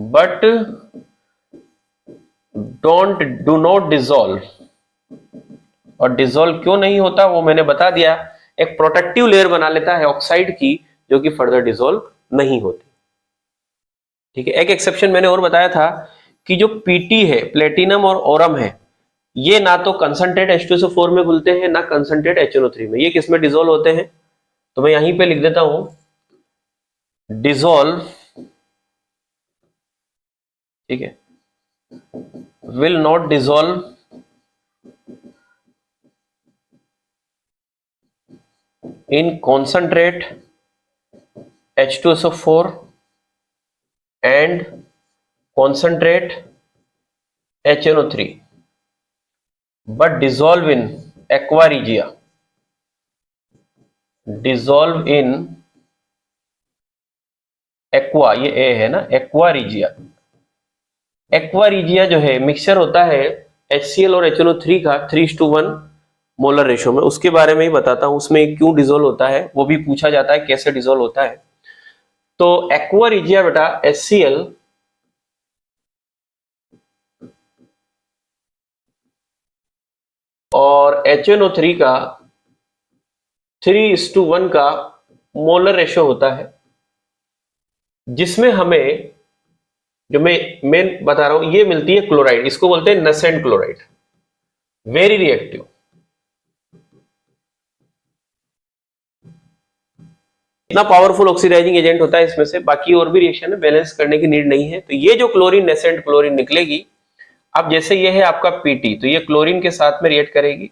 A: but do not dissolve. और डिसॉल्व क्यों नहीं होता वो मैंने बता दिया, एक प्रोटेक्टिव लेयर बना लेता है ऑक्साइड की, जो कि फर्दर डिसॉल्व नहीं होती, ठीक है। एक एक्सेप्शन मैंने और बताया था कि जो PT है, प्लेटिनम और ओरम है, ये ना तो कंसंट्रेट H2SO4 में घुलते हैं, ना कंसंट्रेट HNO3 में। ये किसमें डिसॉल्व होते हैं, तो मैं यहीं पे लिख देता हूं, डिसॉल्व, ठीक है, will not dissolve in concentrate H2SO4 and concentrate HNO3 but dissolve in aqua regia, dissolve in aqua, ये A है ना, aqua regia। aqua regia जो है मिक्सचर होता है HCl और HNO3 का 3:1 मोलर रेशो में, उसके बारे में ही बताता हूं, उसमें क्यों डिसॉल्व होता है वो भी पूछा जाता है, कैसे डिसॉल्व होता है। तो aqua regia बेटा HCl और HNO3 का 3:1 का मोलर रेशो होता है, जिसमें हमें, जो मैं बता रहा हूं, ये मिलती है क्लोराइड, इसको बोलते हैं नसेंट क्लोराइड, वेरी रिएक्टिव। इतना पावरफुल ऑक्सीडाइजिंग एजेंट होता है इसमें से, बाकी और भी रिएक्शन है, बैलेंस करने की नीड नहीं है। तो ये जो क्लोरीन, नेसेंट क्लोरीन निकलेगी, अब जैसे ये है आपका PT, तो ये क्लोरीन के साथ में रिएक्ट करेगी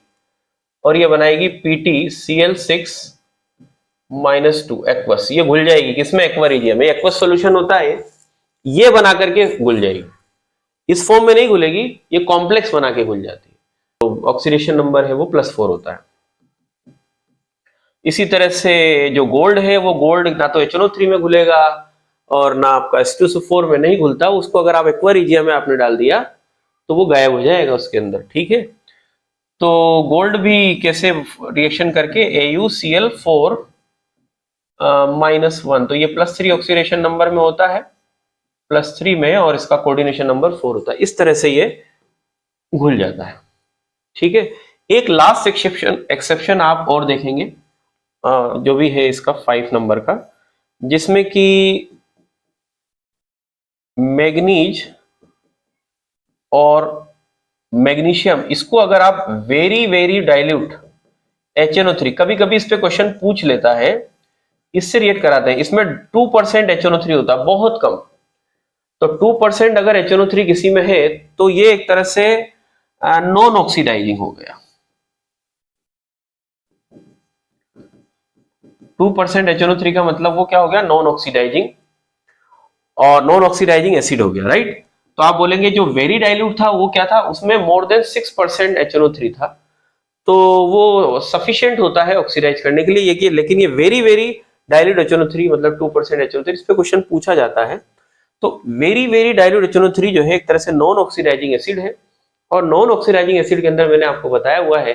A: और ये बनाएगी PtCl6-2 एक्वस। ये घुल जाएगी किसमें, एक्वा रीजिया में। एक्वस सॉल्यूशन होता है, ये बना करके घुल जाएगी, इस फॉर्म में नहीं घुलेगी, ये कॉम्प्लेक्स बना के घुल जाती है। तो ऑक्सीडेशन नंबर है वो +4 होता है। इसी तरह से जो गोल्ड है, वो गोल्ड ना तो HNO3 में घुलेगा और ना आपका H2SO4 में नहीं घुलता, उसको अगर आप एक्वा रीजिया में आपने डाल दिया तो वो गायब हो जाएगा उसके अंदर, ठीक है। तो गोल्ड भी कैसे रिएक्शन करके, AuCl4 -1, तो ये +3 ऑक्सीडेशन नंबर में होता है, +3 में, और इसका कोऑर्डिनेशन नंबर 4 होता है। इस तरह से ये घुल जाता है, ठीक है। एक लास्ट एक्सेप्शन आप और देखेंगे, जो भी है इसका 5 नंबर का, जिसमें कि मैग्नीज और मैग्नीशियम, इसको अगर आप वेरी वेरी डाइल्यूट HNO3, कभी कभी इस पे क्वेश्चन पूछ लेता है, इससे रिएक्ट कराते हैं, इसमें 2% HNO3 होता है, बहुत कम। तो 2% अगर HNO3 किसी में है तो ये एक तरह से नॉन ऑक्सीडाइजिंग हो गया। 2% HNO3 का मतलब वो क्या हो गया, नॉन ऑक्सीडाइजिंग, और नॉन ऑक्सीडाइजिंग एसिड हो गया, राइट। तो आप बोलेंगे जो वेरी डाइल्यूट था वो क्या था, उसमें मोर देन 6% HNO3 था, तो वो सफिशिएंट होता है ऑक्सीडाइज करने के लिए ये कि, लेकिन ये वेरी वेरी डाइल्यूट HNO3 मतलब 2% HNO3, इस पे क्वेश्चन पूछा जाता है। तो वेरी वेरी डाइल्यूट HNO3 जो है एक तरह से नॉन ऑक्सीडाइजिंग एसिड है, और नॉन ऑक्सीडाइजिंग एसिड के अंदर मैंने आपको बताया हुआ है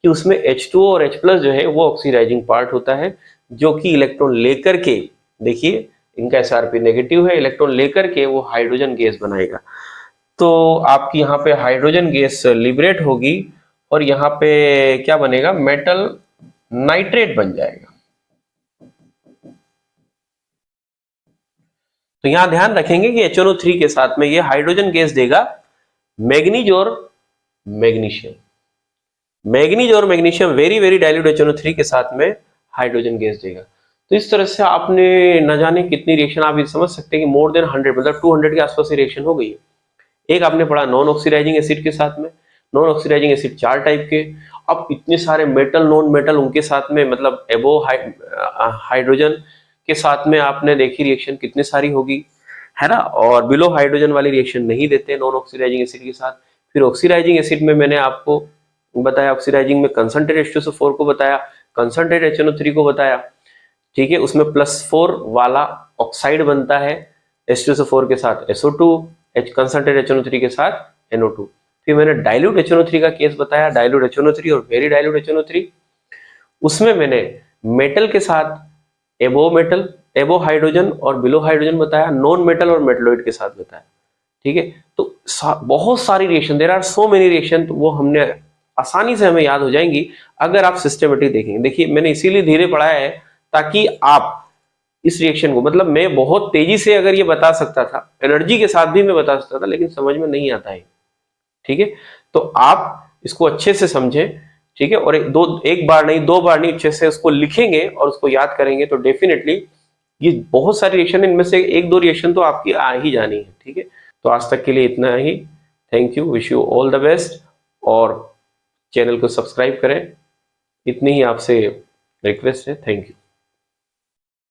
A: कि उसमें H2O और H+ जो है वो ऑक्सीडाइजिंग पार्ट होता है, जो कि इलेक्ट्रॉन लेकर के, देखिए इनका SRP नेगेटिव है, इलेक्ट्रॉन लेकर के वो हाइड्रोजन गैस बनाएगा। तो आपकी यहाँ पे हाइड्रोजन गैस लिबरेट होगी और यहाँ पे क्या बनेगा, मेटल नाइट्रेट बन जाएगा। तो यहां ध्यान रखेंगे कि HNO3 के साथ में ये हाइड्रोजन गैस देगा मैग्नीज और मैग्नीशियम, मैग्नीज और magnesium very very dilute HNO3 के साथ में हाइड्रोजन गैस देगा। तो इस तरह से आपने न जाने कितनी रिएक्शन, आप ये समझ सकते हैं कि मोर देन 100 मतलब 200 के आसपास रिएक्शन हो गई है। एक आपने पढ़ा नॉन ऑक्सीडाइजिंग एसिड के साथ में, नॉन ऑक्सीडाइजिंग एसिड 4 टाइप के, अब इतने सारे मेटल नॉन मेटल उनके साथ में, मतलब एबो हाइड्रोजन के साथ में आपने देखी रिएक्शन कितनी सारी होगी, है ना। और बिलो हाइड्रोजन वाली रिएक्शन नहीं देते नॉन ऑक्सीडाइजिंग एसिड के साथ। फिर ऑक्सीडाइजिंग एसिड में मैंने आपको बताया, ऑक्सीडाइजिंग में कंसंट्रेट H2SO4 को बताया, कंसंट्रेट HNO3 को बताया, ठीक है। उसमें +4 वाला ऑक्साइड बनता है H2SO4 के साथ SO2, कंसंट्रेट HNO3 के साथ NO2। फिर मैंने डाइल्यूट HNO3 का केस बताया, डाइल्यूट HNO3 और वेरी डाइल्यूट HNO3। उसमें मैंने मेटल के साथ एबो मेटल, एबो हाइड्रोजन और बिलो हाइड्रोजन बताया, नॉन मेटल और मेटलॉइड के साथ बताया, ठीक है। तो बहुत सारी reaction, there are so many reaction, तो वो हमने आसानी से हमें याद हो जाएंगी अगर आप सिस्टमेटिक देखेंगे। देखिए मैंने इसीलिए धीरे पढ़ाया है ताकि आप इस रिएक्शन को, मतलब मैं बहुत तेजी से अगर ये बता सकता था, एनर्जी के साथ भी मैं बता सकता था, लेकिन समझ में नहीं आता है, ठीक है। तो आप इसको अच्छे से समझें, ठीक है, और एक बार नहीं 2 बार नहीं, अच्छे से उसको लिखेंगे और उसको याद करेंगे तो डेफिनेटली ये बहुत सारी रिएक्शन, इनमें से 1-2 रिएक्शन तो आपकी आ ही जानी है, ठीक है। तो आज तक के लिए इतना ही, thank you, wish you all the best, और चैनल को सब्सक्राइब करें, इतनी ही आपसे रिक्वेस्ट है, थैंक यू।